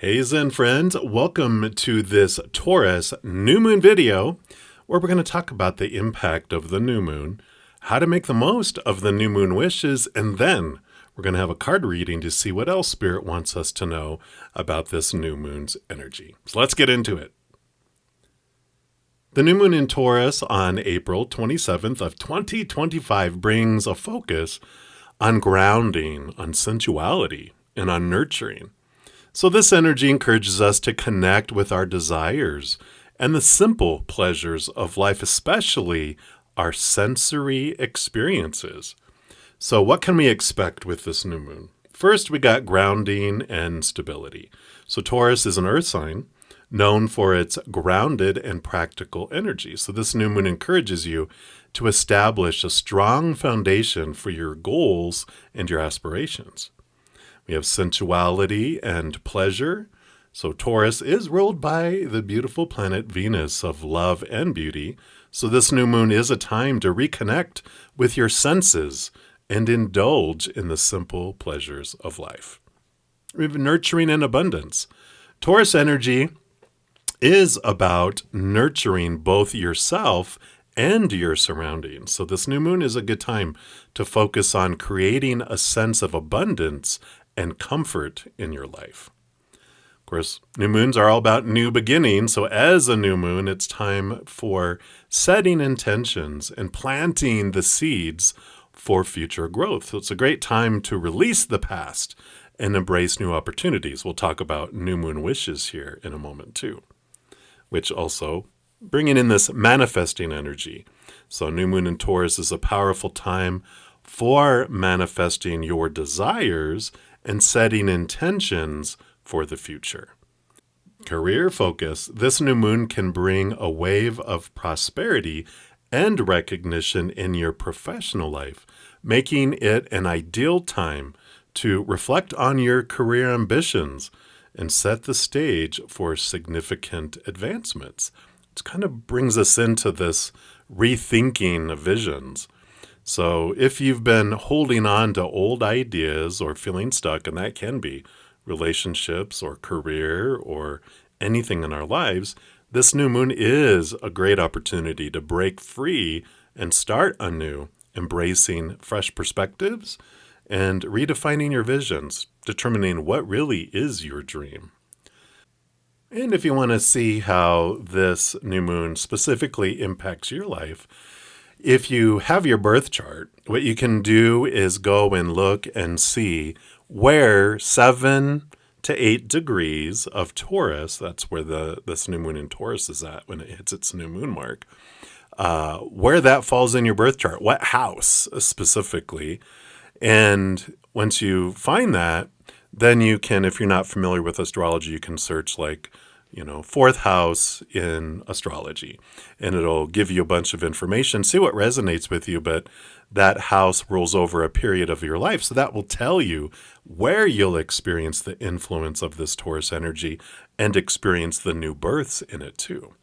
Hey Zen friends, welcome to this Taurus New Moon video where we're going to talk about the impact of the new moon, how to make the most of the new moon wishes, and then we're going to have a card reading to see what else Spirit wants us to know about this new moon's energy. So let's get into it. The new moon in Taurus on April 27th of 2025 brings a focus on grounding, on sensuality, and on nurturing. So this energy encourages us to connect with our desires and the simple pleasures of life, especially our sensory experiences. So what can we expect with this new moon? First, we got grounding and stability. So Taurus is an earth sign known for its grounded and practical energy. So this new moon encourages you to establish a strong foundation for your goals and your aspirations. We have sensuality and pleasure. So Taurus is ruled by the beautiful planet Venus of love and beauty. So this new moon is a time to reconnect with your senses and indulge in the simple pleasures of life. We have nurturing and abundance. Taurus energy is about nurturing both yourself and your surroundings. So this new moon is a good time to focus on creating a sense of abundance and comfort in your life. Of course, new moons are all about new beginnings. So as a new moon, it's time for setting intentions and planting the seeds for future growth. So it's a great time to release the past and embrace new opportunities. We'll talk about new moon wishes here in a moment too, which also bringing in this manifesting energy. So new moon in Taurus is a powerful time for manifesting your desires and setting intentions for the future. Career focus. This new moon can bring a wave of prosperity and recognition in your professional life, making it an ideal time to reflect on your career ambitions and set the stage for significant advancements. It kind of brings us into this rethinking of visions. So if you've been holding on to old ideas or feeling stuck, and that can be relationships or career or anything in our lives, this new moon is a great opportunity to break free and start anew, embracing fresh perspectives and redefining your visions, determining what really is your dream. And if you want to see how this new moon specifically impacts your life, if you have your birth chart, what you can do is go and look and see where 7 to 8 degrees of Taurus, that's where this new moon in Taurus is at when it hits its new moon mark, where that falls in your birth chart, what house specifically. And once you find that, then you can, if you're not familiar with astrology, you can search fourth house in astrology, and it'll give you a bunch of information, see what resonates with you, but that house rules over a period of your life. So that will tell you where you'll experience the influence of this Taurus energy and experience the new births in it too.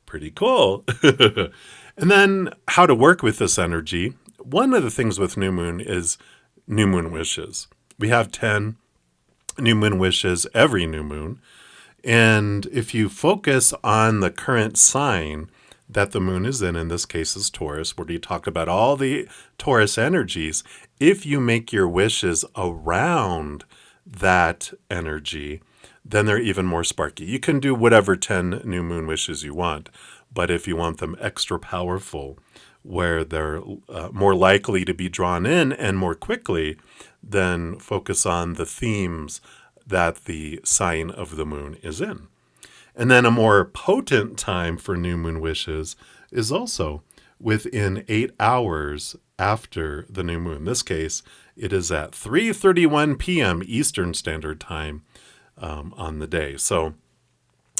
Pretty cool. And then how to work with this energy. One of the things with new moon is new moon wishes. We have 10 new moon wishes every new moon. And if you focus on the current sign that the moon is in this case is Taurus, where you talk about all the Taurus energies, if you make your wishes around that energy, then they're even more sparky. You can do whatever 10 new moon wishes you want, but if you want them extra powerful, where they're more likely to be drawn in and more quickly, then focus on the themes that the sign of the moon is in. And then a more potent time for new moon wishes is also within 8 hours after the new moon. In this case, it is at 3:31 p.m. Eastern Standard Time on the day. So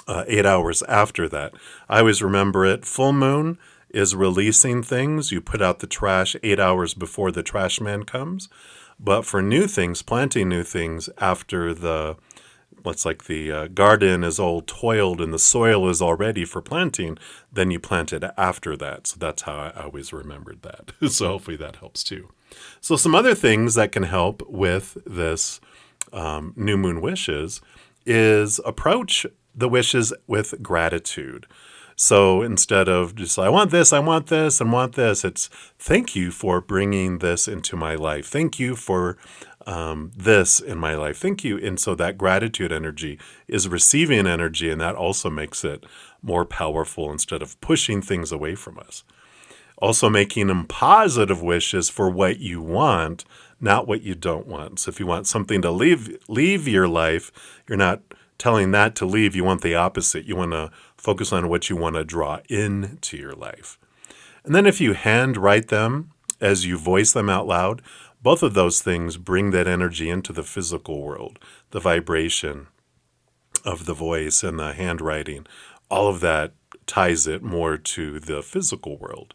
8 hours after that. I always remember it. Full moon is releasing things. You put out the trash 8 hours before the trash man comes. But for new things, planting new things after the garden is all toiled and the soil is all ready for planting, then you plant it after that. So that's how I always remembered that. So hopefully that helps too. So some other things that can help with this new moon wishes is approach the wishes with gratitude. So instead of just, I want this, I want this, and want this, it's thank you for bringing this into my life. Thank you for this in my life. Thank you. And so that gratitude energy is receiving energy, and that also makes it more powerful instead of pushing things away from us. Also making them positive wishes for what you want, not what you don't want. So if you want something to leave your life, you're not telling that to leave. You want the opposite. You want to focus on what you want to draw into your life. And then if you handwrite them as you voice them out loud, both of those things bring that energy into the physical world. The vibration of the voice and the handwriting, all of that ties it more to the physical world.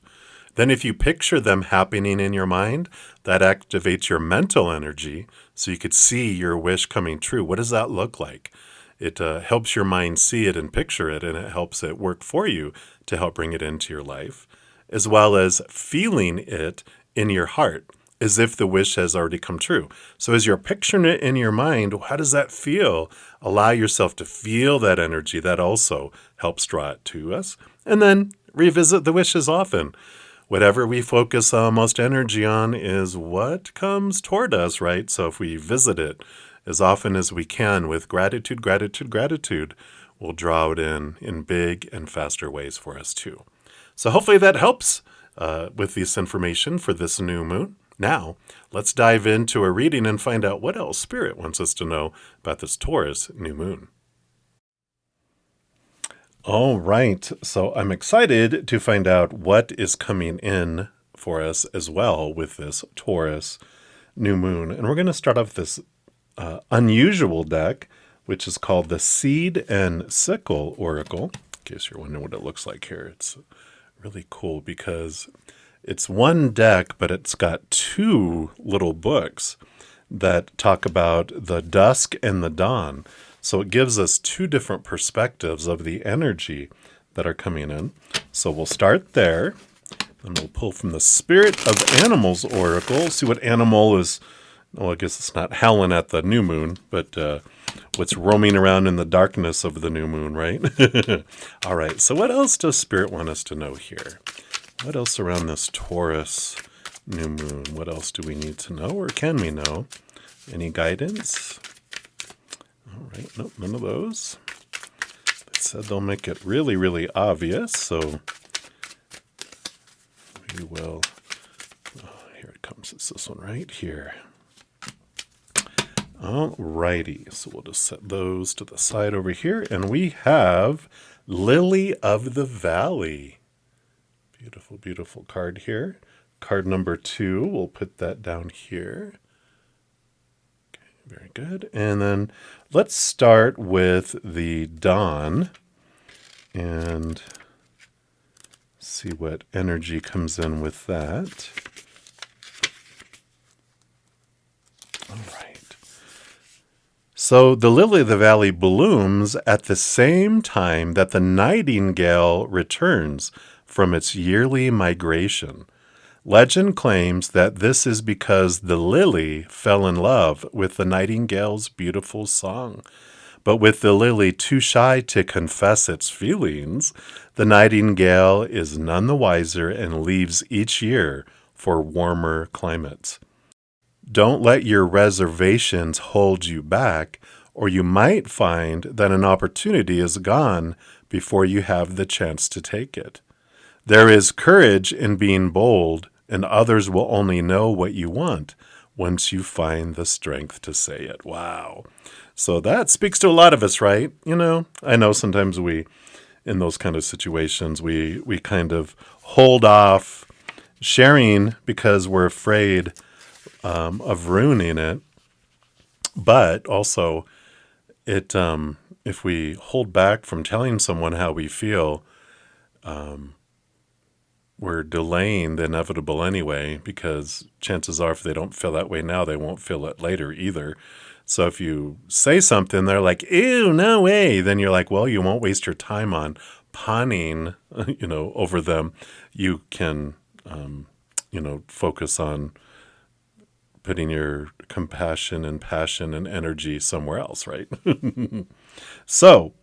Then if you picture them happening in your mind, that activates your mental energy so you could see your wish coming true. What does that look like? It helps your mind see it and picture it, and it helps it work for you to help bring it into your life, as well as feeling it in your heart as if the wish has already come true. So as you're picturing it in your mind, how does that feel? Allow yourself to feel that energy. That also helps draw it to us. And then revisit the wishes often. Whatever we focus most energy on is what comes toward us, right? So if we visit it as often as we can with gratitude, gratitude, gratitude, we'll draw it in big and faster ways for us too. So hopefully that helps with this information for this new moon. Now, let's dive into a reading and find out what else Spirit wants us to know about this Taurus new moon. All right, so I'm excited to find out what is coming in for us as well with this Taurus new moon. And we're going to start off this unusual deck, which is called the Seed and Sickle Oracle. In case you're wondering what it looks like here, it's really cool because it's one deck, but it's got two little books that talk about the dusk and the dawn. So it gives us two different perspectives of the energy that are coming in. So we'll start there, and we'll pull from the Spirit of Animals Oracle, see what animal is, well, I guess it's not howling at the new moon, but what's roaming around in the darkness of the new moon, right? All right, so what else does Spirit want us to know here? What else around this Taurus new moon? What else do we need to know, or can we know? Any guidance? All right, nope, none of those. They said they'll make it really, really obvious, so we will. Oh, here it comes. It's this one right here. All righty, so we'll just set those to the side over here, and we have Lily of the Valley. Beautiful, beautiful card here. Card number 2, we'll put that down here. Okay, very good. And then let's start with the dawn and see what energy comes in with that. All right. So the lily of the valley blooms at the same time that the nightingale returns from its yearly migration. Legend claims that this is because the lily fell in love with the nightingale's beautiful song. But with the lily too shy to confess its feelings, the nightingale is none the wiser and leaves each year for warmer climates. Don't let your reservations hold you back, or you might find that an opportunity is gone before you have the chance to take it. There is courage in being bold, and others will only know what you want once you find the strength to say it. Wow. So that speaks to a lot of us, right? You know, I know sometimes we, in those kind of situations, we kind of hold off sharing because we're afraid of ruining it. But also, if we hold back from telling someone how we feel, we're delaying the inevitable anyway, because chances are if they don't feel that way now, they won't feel it later either. So if you say something, they're like, ew, no way. Then you're like, well, you won't waste your time on pawning, over them. You can, focus on putting your compassion and passion and energy somewhere else, right? So,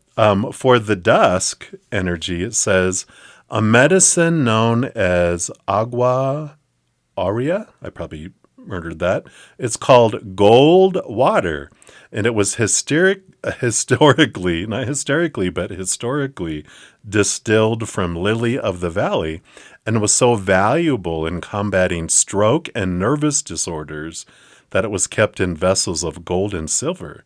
for the dusk energy, it says a medicine known as agua aurea. I probably murdered that. It's called gold water, and it was historically, not hysterically, but historically distilled from lily of the valley, and was so valuable in combating stroke and nervous disorders that it was kept in vessels of gold and silver.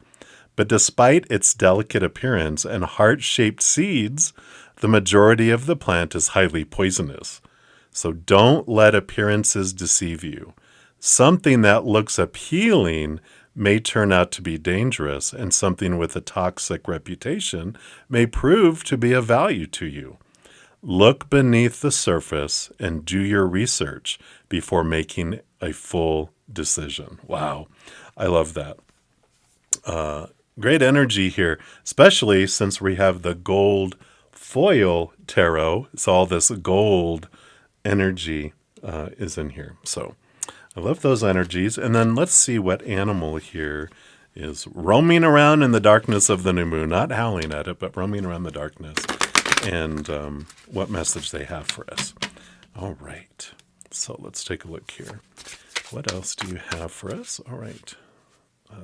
But despite its delicate appearance and heart-shaped seeds, the majority of the plant is highly poisonous. So don't let appearances deceive you. Something that looks appealing may turn out to be dangerous, and something with a toxic reputation may prove to be of value to you. Look beneath the surface and do your research before making a full decision. Wow, I love that. Great energy here, especially since we have the gold foil tarot. So all this gold energy is in here. So I love those energies. And then let's see what animal here is roaming around in the darkness of the new moon, not howling at it, but roaming around the darkness, and what message they have for us. All right. So let's take a look here. What else do you have for us? All right.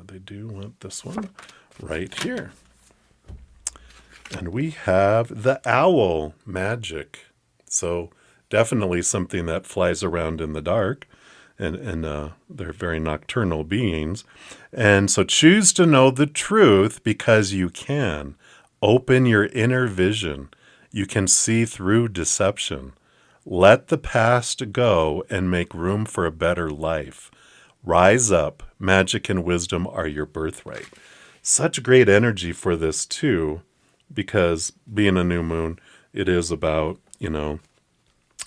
They do want this one right here. And we have the owl magic. So definitely something that flies around in the dark. And they're very nocturnal beings. And so choose to know the truth because you can. Open your inner vision. You can see through deception. Let the past go and make room for a better life. Rise up. Magic and wisdom are your birthright. Such great energy for this too, because being a new moon, it is about,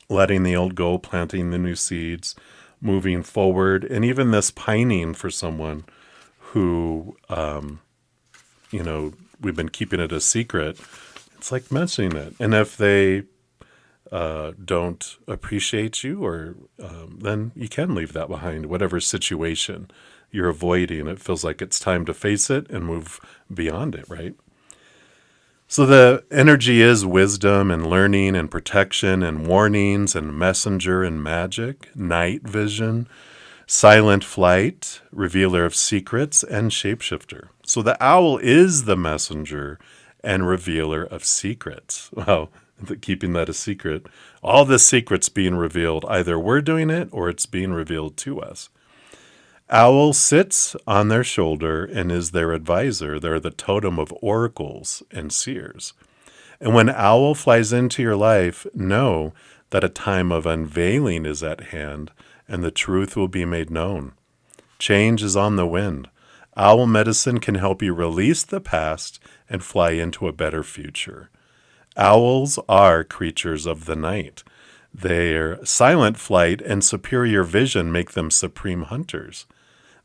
letting the old go, planting the new seeds, moving forward, and even this pining for someone who, we've been keeping it a secret. It's like mentioning it. And if they don't appreciate you, or then you can leave that behind, whatever situation you're avoiding. It feels like it's time to face it and move beyond it, right? So the energy is wisdom and learning and protection and warnings and messenger and magic, night vision, silent flight, revealer of secrets, and shapeshifter. So the owl is the messenger and revealer of secrets. Wow, keeping that a secret. All the secrets being revealed, either we're doing it or it's being revealed to us. Owl sits on their shoulder and is their advisor. They're the totem of oracles and seers. And when owl flies into your life, know that a time of unveiling is at hand and the truth will be made known. Change is on the wind. Owl medicine can help you release the past and fly into a better future. Owls are creatures of the night. Their silent flight and superior vision make them supreme hunters.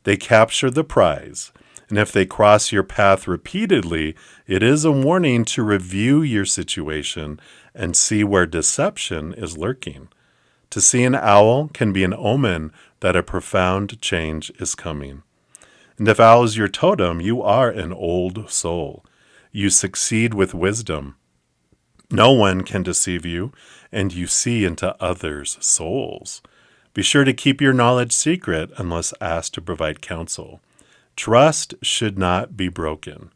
They capture the prize, and if they cross your path repeatedly, it is a warning to review your situation and see where deception is lurking. To see an owl can be an omen that a profound change is coming. And if owl is your totem, you are an old soul. You succeed with wisdom. No one can deceive you, and you see into others' souls. Be sure to keep your knowledge secret unless asked to provide counsel. Trust should not be broken.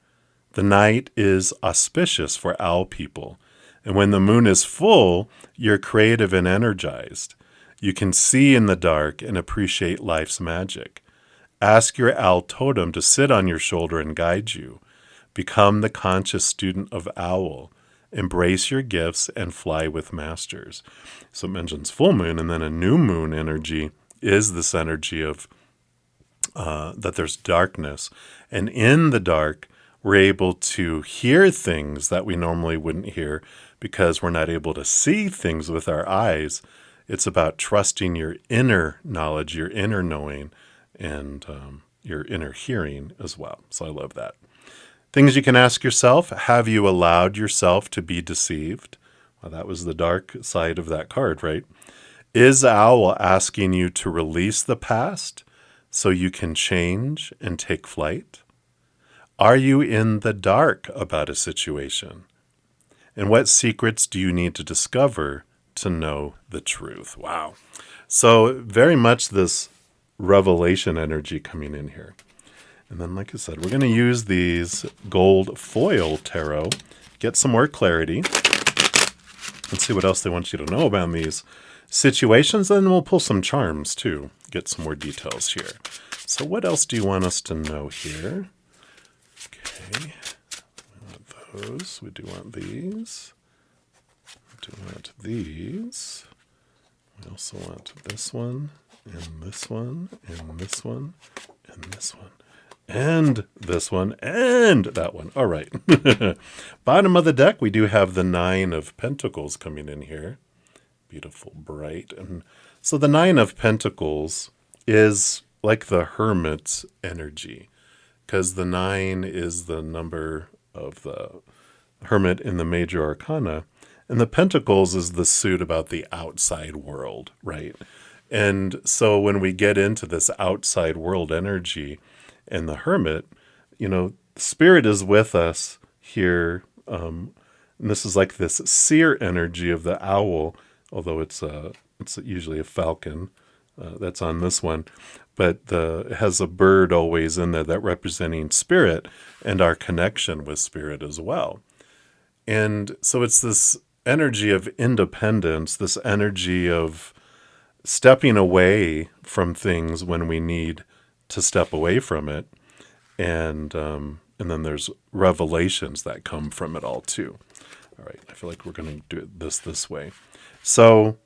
The night is auspicious for owl people, and when the moon is full, you're creative and energized. You can see in the dark and appreciate life's magic. Ask your owl totem to sit on your shoulder and guide you. Become the conscious student of owl. Embrace your gifts and fly with masters. So it mentions full moon, and then a new moon energy is this energy of that there's darkness. And in the dark, we're able to hear things that we normally wouldn't hear because we're not able to see things with our eyes. It's about trusting your inner knowledge, your inner knowing, and your inner hearing as well. So I love that. Things you can ask yourself: have you allowed yourself to be deceived? Well, that was the dark side of that card, right? Is owl asking you to release the past? so you can change and take flight? Are you in the dark about a situation? And what secrets do you need to discover to know the truth? Wow. So very much this revelation energy coming in here. And then, like I said, we're going to use these gold foil tarot, get some more clarity. Let's see what else they want you to know about these situations. Then we'll pull some charms too, get some more details here. So what else do you want us to know here? Okay, we want those. We do want these. We do want these. We also want this one, and this one, and this one, and this one, and this one, and that one. All right. Bottom of the deck, we do have the Nine of Pentacles coming in here. Beautiful, bright. And so the Nine of Pentacles is like the Hermit's energy, because the 9 is the number of the Hermit in the major arcana, and the Pentacles is the suit about the outside world, right? And so when we get into this outside world energy and the Hermit, Spirit is with us here. And this is like this seer energy of the owl, although it's usually a falcon that's on this one. But it has a bird always in there that representing Spirit and our connection with Spirit as well. And so it's this energy of independence, this energy of stepping away from things when we need to step away from it. And then there's revelations that come from it all too. All right, I feel like we're going to do this way. So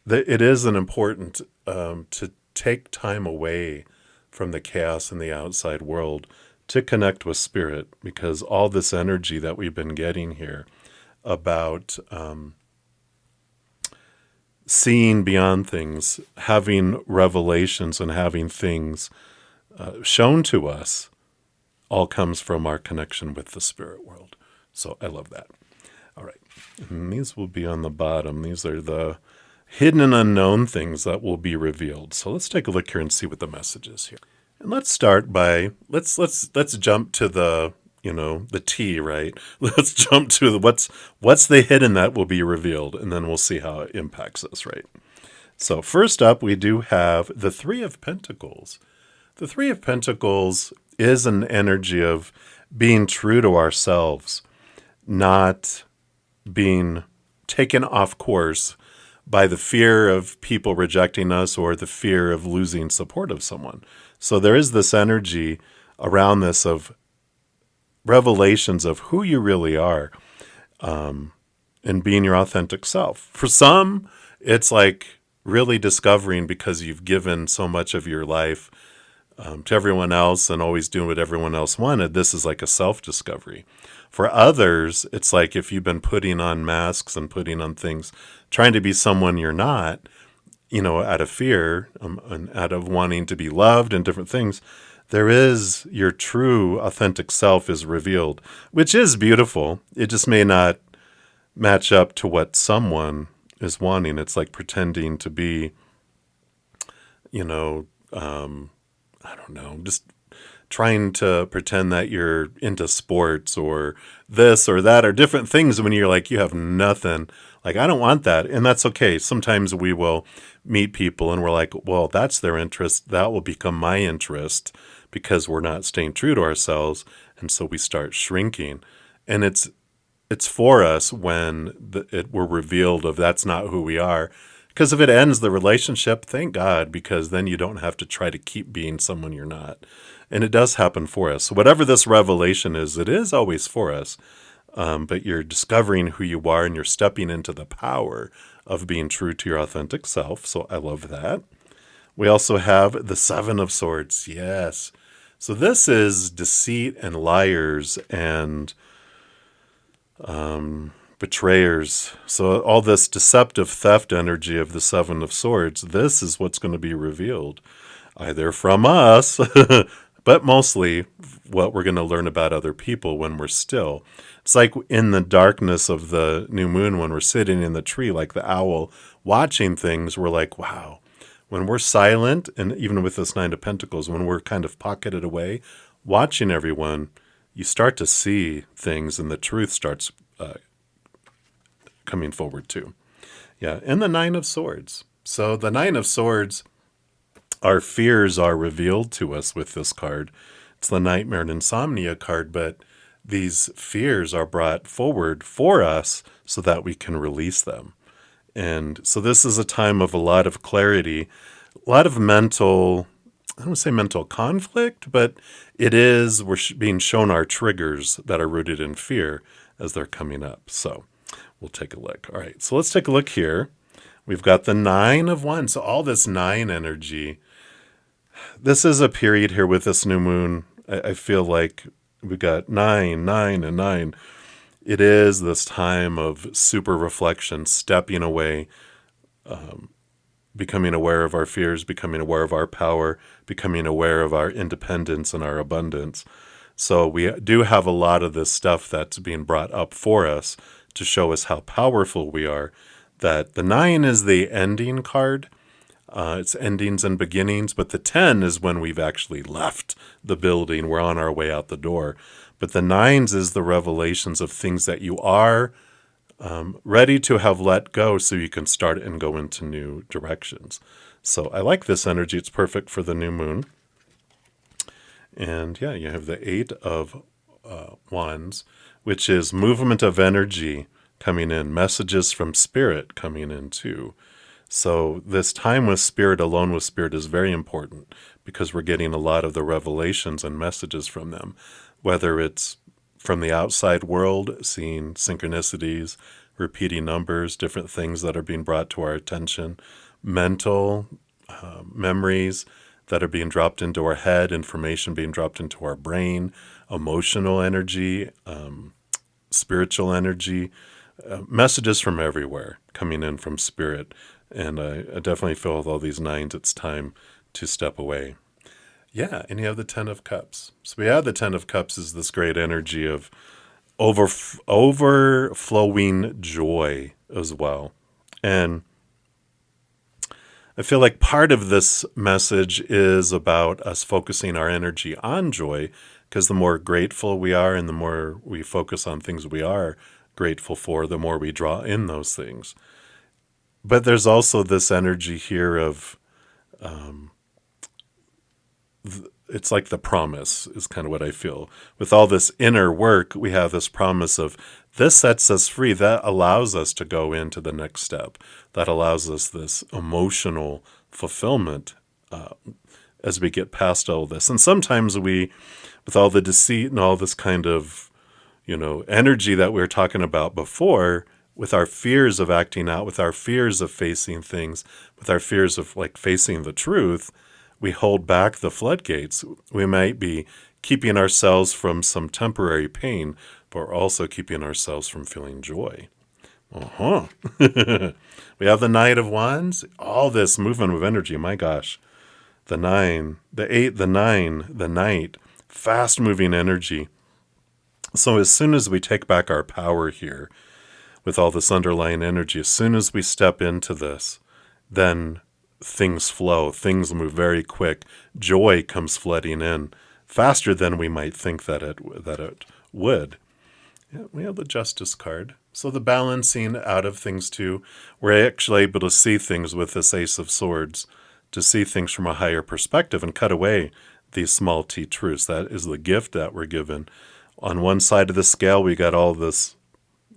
it is an important to take time away from the chaos in the outside world to connect with Spirit, because all this energy that we've been getting here about seeing beyond things, having revelations and having things shown to us, all comes from our connection with the spirit world. So I love that. All right. And these will be on the bottom. These are the hidden and unknown things that will be revealed. So let's take a look here and see what the message is here. And let's start by, let's jump to the T, right? Let's jump to what's the hidden that will be revealed, and then we'll see how it impacts us, right? So first up, we do have the Three of Pentacles. The Three of Pentacles is an energy of being true to ourselves, not being taken off course by the fear of people rejecting us or the fear of losing support of someone. So there is this energy around this of revelations of who you really are, and being your authentic self. For some, it's like really discovering, because you've given so much of your life to everyone else and always doing what everyone else wanted. This is like a self-discovery. For others, it's like if you've been putting on masks and putting on things, trying to be someone you're not, out of fear and out of wanting to be loved and different things, there is your true authentic self is revealed, which is beautiful. It just may not match up to what someone is wanting. It's like pretending to be, I don't know, just trying to pretend that you're into sports or this or that or different things when you're like, you have nothing. Like, I don't want that. And that's okay. Sometimes we will meet people and we're like, well, that's their interest. That will become my interest, because we're not staying true to ourselves. And so we start shrinking. And it's for us when we're revealed of that's not who we are. Because if it ends the relationship, thank God, because then you don't have to try to keep being someone you're not. And it does happen for us. So whatever this revelation is, it is always for us. But you're discovering who you are and you're stepping into the power of being true to your authentic self. So I love that. We also have the Seven of Swords. Yes. So this is deceit and liars and betrayers. So all this deceptive theft energy of the Seven of Swords, this is what's going to be revealed, either from us, but mostly what we're going to learn about other people when we're still. It's like in the darkness of the new moon when we're sitting in the tree like the owl watching things, we're like, wow, when we're silent, and even with this Nine of Pentacles, when we're kind of pocketed away, watching everyone, you start to see things and the truth starts coming forward too. Yeah, and the Nine of Swords. So the Nine of Swords, our fears are revealed to us with this card. It's the Nightmare and Insomnia card, but these fears are brought forward for us so that we can release them. And so this is a time of a lot of clarity, a lot of mental, I don't want to say mental conflict, but it is, we're being shown our triggers that are rooted in fear as they're coming up. So we'll take a look. All right, so let's take a look here. We've got the Nine of Wands. So all this nine energy, this is a period here with this new moon. I feel like we got 9, 9, and 9. It is this time of super reflection, stepping away, becoming aware of our fears, becoming aware of our power, becoming aware of our independence and our abundance. So we do have a lot of this stuff that's being brought up for us to show us how powerful we are. That the 9 is the ending card. It's endings and beginnings, but the 10 is when we've actually left the building. We're on our way out the door. But the 9s is the revelations of things that you are ready to have let go so you can start and go into new directions. So I like this energy. It's perfect for the new moon. And yeah, you have the 8 of Wands, which is movement of energy coming in, messages from spirit coming in too. So this time with spirit, alone with spirit, is very important because we're getting a lot of the revelations and messages from them, whether it's from the outside world, seeing synchronicities, repeating numbers, different things that are being brought to our attention, mental memories that are being dropped into our head, information being dropped into our brain, emotional energy, spiritual energy, messages from everywhere coming in from spirit. And I definitely feel with all these 9s, it's time to step away. Yeah, and you have the 10 of Cups. So we have the 10 of Cups is this great energy of overflowing joy as well. And I feel like part of this message is about us focusing our energy on joy, because the more grateful we are and the more we focus on things we are grateful for, the more we draw in those things. But there's also this energy here of, it's like the promise is kind of what I feel. With all this inner work, we have this promise of this sets us free. That allows us to go into the next step. That allows us this emotional fulfillment as we get past all this. And sometimes we, with all the deceit and all this kind of, energy that we were talking about before, with our fears of acting out, with our fears of facing things, with our fears of facing the truth, we hold back the floodgates. We might be keeping ourselves from some temporary pain, but we're also keeping ourselves from feeling joy. We have the Knight of Wands, all this movement of energy. My gosh, the 9, the 8, the 9, the Knight, fast moving energy. So as soon as we take back our power here, with all this underlying energy, as soon as we step into this, then things flow, things move very quick. Joy comes flooding in faster than we might think that it would. Yeah, we have the Justice card. So the balancing out of things too. We're actually able to see things with this Ace of Swords, to see things from a higher perspective and cut away these small t truths. That is the gift that we're given. On one side of the scale, we got all this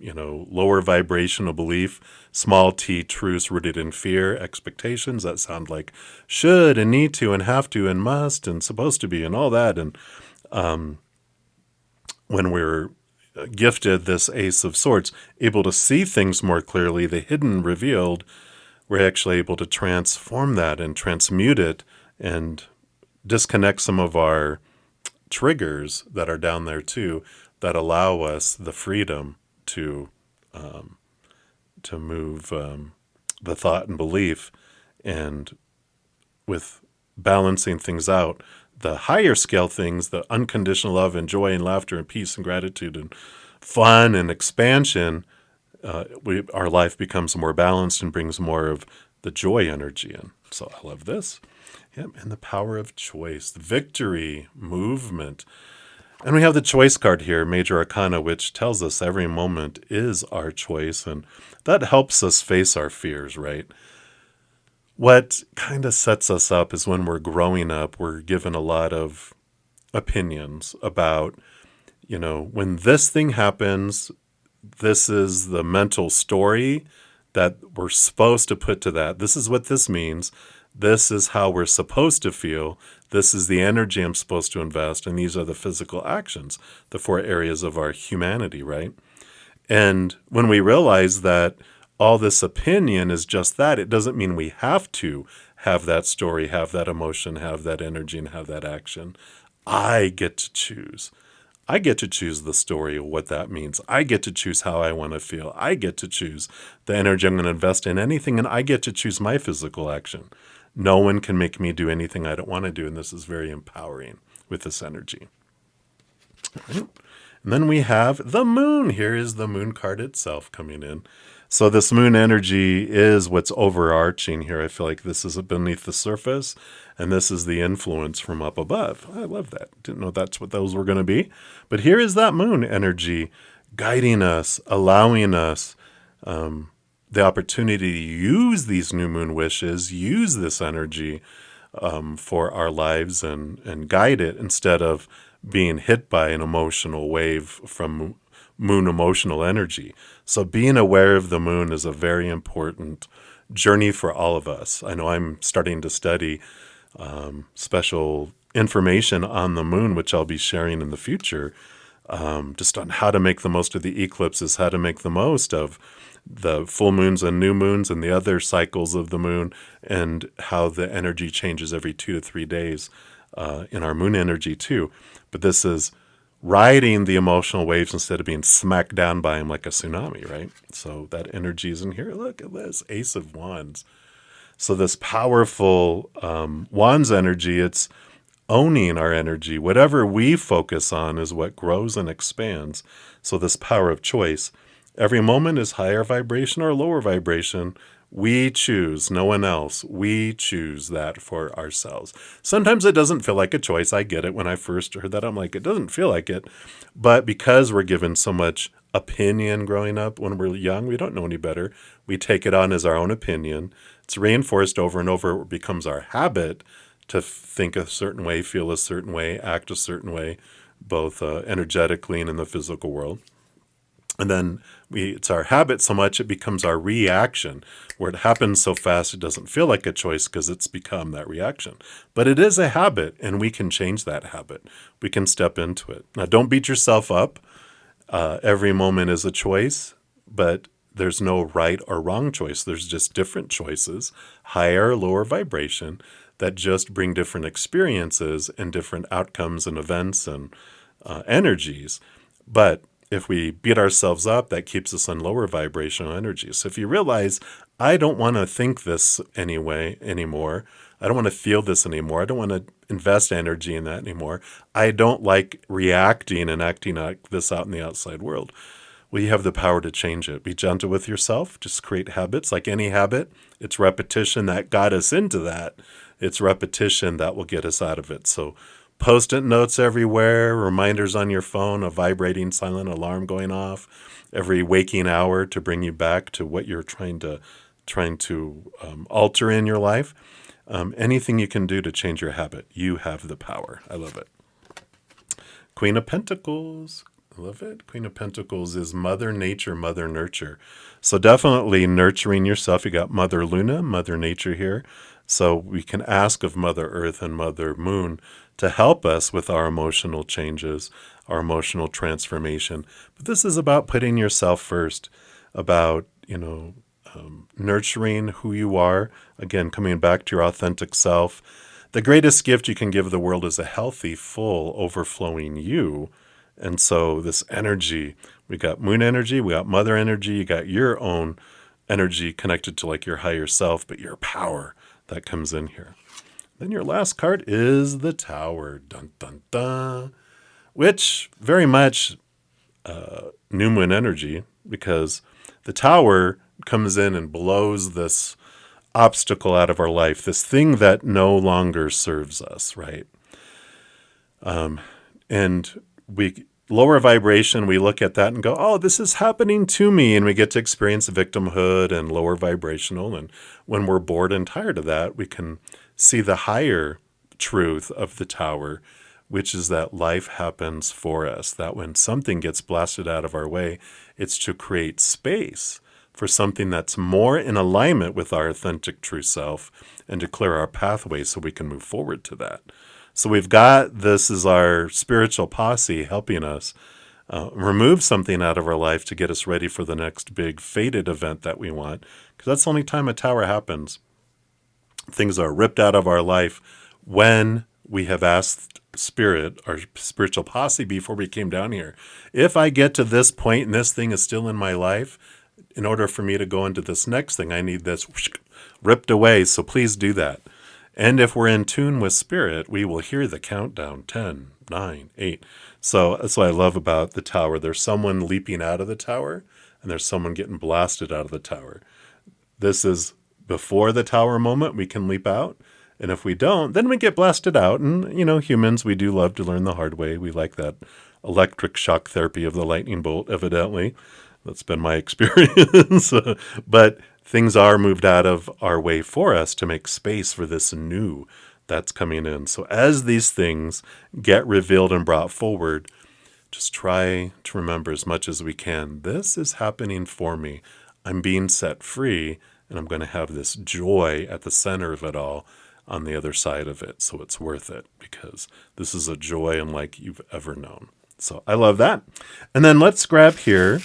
lower vibrational belief, small t truths rooted in fear, expectations that sound like should and need to and have to and must and supposed to be and all that. And when we're gifted this Ace of Swords, able to see things more clearly, the hidden revealed, we're actually able to transform that and transmute it and disconnect some of our triggers that are down there too, that allow us the freedom to move the thought and belief, and with balancing things out, the higher scale things, the unconditional love and joy and laughter and peace and gratitude and fun and expansion, our life becomes more balanced and brings more of the joy energy in. So I love this. Yep, and the power of choice, victory, movement. And we have the choice card here, Major Arcana, which tells us every moment is our choice. And that helps us face our fears, right? What kind of sets us up is when we're growing up, we're given a lot of opinions about, when this thing happens, this is the mental story that we're supposed to put to that. This is what this means. This is how we're supposed to feel. This is the energy I'm supposed to invest. And these are the physical actions, the 4 areas of our humanity, right? And when we realize that all this opinion is just that, it doesn't mean we have to have that story, have that emotion, have that energy, and have that action. I get to choose. I get to choose the story of what that means. I get to choose how I want to feel. I get to choose the energy I'm going to invest in anything, and I get to choose my physical action. No one can make me do anything I don't want to do, and this is very empowering with this energy. All right. And then we have the moon. Here is the moon card itself coming in. So this moon energy is what's overarching here. I feel like this is beneath the surface, and this is the influence from up above. I love that. Didn't know that's what those were going to be. But here is that moon energy guiding us, allowing us the opportunity to use these new moon wishes, use this energy for our lives and guide it instead of being hit by an emotional wave from moon emotional energy. So being aware of the moon is a very important journey for all of us. I know I'm starting to study special information on the moon, which I'll be sharing in the future, just on how to make the most of the eclipses, how to make the most of the full moons and new moons and the other cycles of the moon, and how the energy changes every 2 to 3 days in our moon energy too. But this is riding the emotional waves instead of being smacked down by them like a tsunami, right? So that energy is in here. Look at this, Ace of Wands. So this powerful Wands energy, it's owning our energy. Whatever we focus on is what grows and expands. So this power of choice. Every moment is higher vibration or lower vibration. We choose, no one else. We choose that for ourselves. Sometimes it doesn't feel like a choice. I get it. When I first heard that, I'm like, it doesn't feel like it. But because we're given so much opinion growing up when we're young, we don't know any better. We take it on as our own opinion. It's reinforced over and over. It becomes our habit to think a certain way, feel a certain way, act a certain way, both energetically and in the physical world. And then it's our habit so much it becomes our reaction, where it happens so fast it doesn't feel like a choice because it's become that reaction. But it is a habit, and we can change that habit. We can step into it. Now, don't beat yourself up. Every moment is a choice, but there's no right or wrong choice. There's just different choices, higher or lower vibration, that just bring different experiences and different outcomes and events and energies. But if we beat ourselves up, that keeps us on lower vibrational energy. So if you realize, I don't want to think this anymore. I don't want to feel this anymore. I don't want to invest energy in that anymore. I don't like reacting and acting like this out in the outside world. Well, you have the power to change it. Be gentle with yourself. Just create habits. Like any habit, it's repetition that got us into that. It's repetition that will get us out of it. So Post-it notes everywhere, reminders on your phone, a vibrating silent alarm going off every waking hour to bring you back to what you're trying to alter in your life. Anything you can do to change your habit, you have the power. I love it. Queen of Pentacles. I love it. Queen of Pentacles is Mother Nature, Mother Nurture. So definitely nurturing yourself. You got Mother Luna, Mother Nature here. So we can ask of Mother Earth and Mother Moon to help us with our emotional changes, our emotional transformation. But this is about putting yourself first, about, nurturing who you are. Again, coming back to your authentic self. The greatest gift you can give the world is a healthy, full, overflowing you. And so this energy, we got moon energy, we got mother energy, you got your own energy connected to like your higher self, but your power that comes in here. Then your last card is the Tower, dun, dun, dun, which very much new moon energy, because the Tower comes in and blows this obstacle out of our life, this thing that no longer serves us, right? And we lower vibration, we look at that and go, oh, this is happening to me. And we get to experience victimhood and lower vibrational. And when we're bored and tired of that, we can see the higher truth of the tower, which is that life happens for us, that when something gets blasted out of our way, it's to create space for something that's more in alignment with our authentic true self and to clear our pathway so we can move forward to that. So we've got this as our spiritual posse helping us remove something out of our life to get us ready for the next big fated event that we want, because that's the only time a tower happens. Things are ripped out of our life when we have asked Spirit, our spiritual posse, before we came down here, if I get to this point and this thing is still in my life, in order for me to go into this next thing, I need this ripped away. So please do that. And if we're in tune with Spirit, we will hear the countdown, 10, 9, 8. So that's what I love about the tower. There's someone leaping out of the tower, and there's someone getting blasted out of the tower. This is before the tower moment. We can leap out. And if we don't, then we get blasted out. And, humans, we do love to learn the hard way. We like that electric shock therapy of the lightning bolt, evidently. That's been my experience. But things are moved out of our way for us to make space for this new that's coming in. So as these things get revealed and brought forward, just try to remember as much as we can. This is happening for me. I'm being set free, and I'm going to have this joy at the center of it all on the other side of it. So it's worth it, because this is a joy unlike you've ever known. So I love that. And then let's grab here.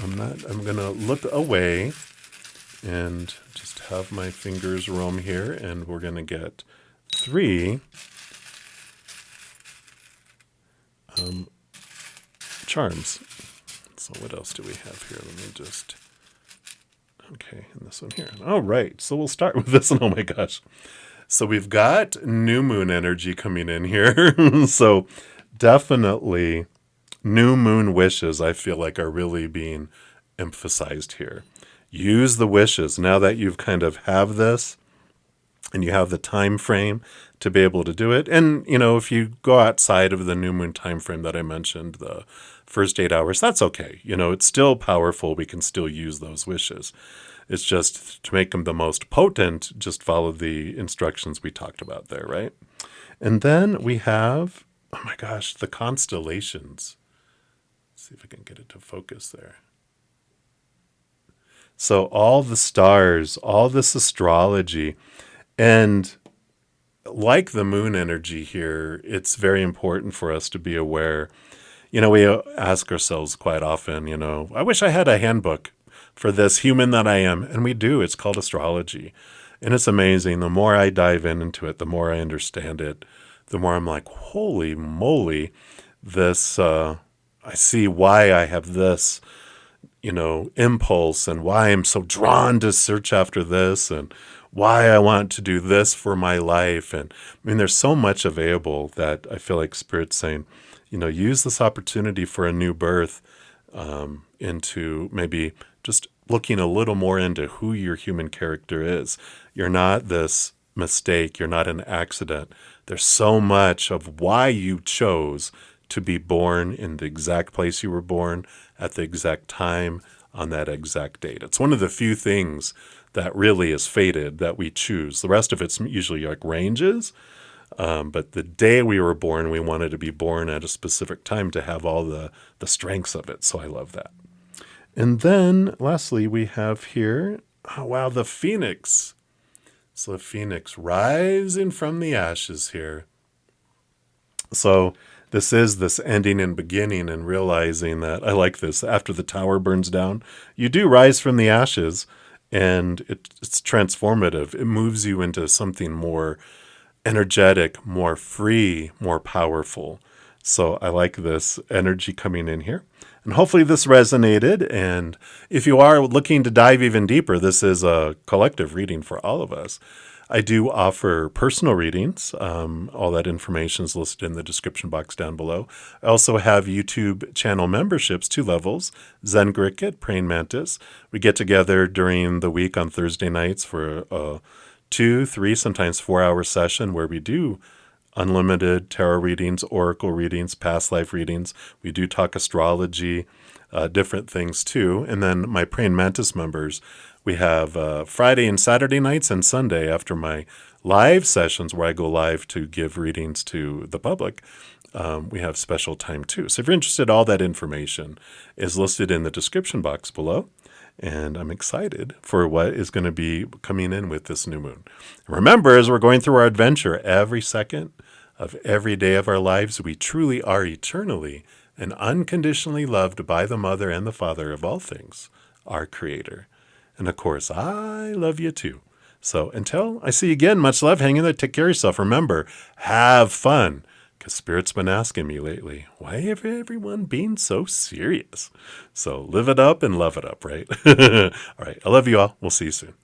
I'm going to look away and just have my fingers roam here, and we're going to get 3 charms. So what else do we have here? Let me just... Okay, and this one here. All right, so we'll start with this one. Oh my gosh. So we've got new moon energy coming in here. So definitely new moon wishes, I feel like, are really being emphasized here. Use the wishes now that you've kind of have this and you have the time frame to be able to do it. And, if you go outside of the new moon time frame that I mentioned, the first 8 hours, that's okay. It's still powerful. We can still use those wishes. It's just to make them the most potent, just follow the instructions we talked about there, right? And then we have, oh my gosh, the constellations. Let's see if I can get it to focus there. So all the stars, all this astrology, and like the moon energy here, it's very important for us to be aware. We ask ourselves quite often, I wish I had a handbook for this human that I am. And we do. It's called astrology. And it's amazing. The more I dive into it, the more I understand it, the more I'm like, holy moly, this, I see why I have this, impulse, and why I'm so drawn to search after this, and why I want to do this for my life. And there's so much available that I feel like Spirit's saying, use this opportunity for a new birth, into maybe just looking a little more into who your human character is. You're not this mistake. You're not an accident. There's so much of why you chose to be born in the exact place you were born at the exact time on that exact date. It's one of the few things that really is fated that we choose. The rest of it's usually like ranges. But the day we were born, we wanted to be born at a specific time to have all the strengths of it. So I love that. And then lastly, we have here, oh, wow, the phoenix. So the phoenix rising from the ashes here. So this is this ending and beginning, and realizing that, I like this, after the tower burns down, you do rise from the ashes, and it's transformative. It moves you into something more energetic, more free, more powerful. So I like this energy coming in here. And hopefully this resonated. And if you are looking to dive even deeper, this is a collective reading for all of us. I do offer personal readings. All that information is listed in the description box down below. I also have YouTube channel memberships, 2 levels, Zen Cricket, Praying Mantis. We get together during the week on Thursday nights for a 2, 3, sometimes 4-hour session where we do unlimited tarot readings, oracle readings, past life readings. We do talk astrology, different things too. And then my Praying Mantis members, we have Friday and Saturday nights and Sunday after my live sessions where I go live to give readings to the public. We have special time too. So if you're interested, all that information is listed in the description box below. And I'm excited for what is going to be coming in with this new moon. Remember, as we're going through our adventure, every second of every day of our lives, we truly are eternally and unconditionally loved by the Mother and the Father of all things, our Creator. And of course, I love you too. So until I see you again, much love. Hang in there. Take care of yourself. Remember, have fun. Because Spirit's been asking me lately, why have everyone been so serious? So live it up and love it up, right? All right. I love you all. We'll see you soon.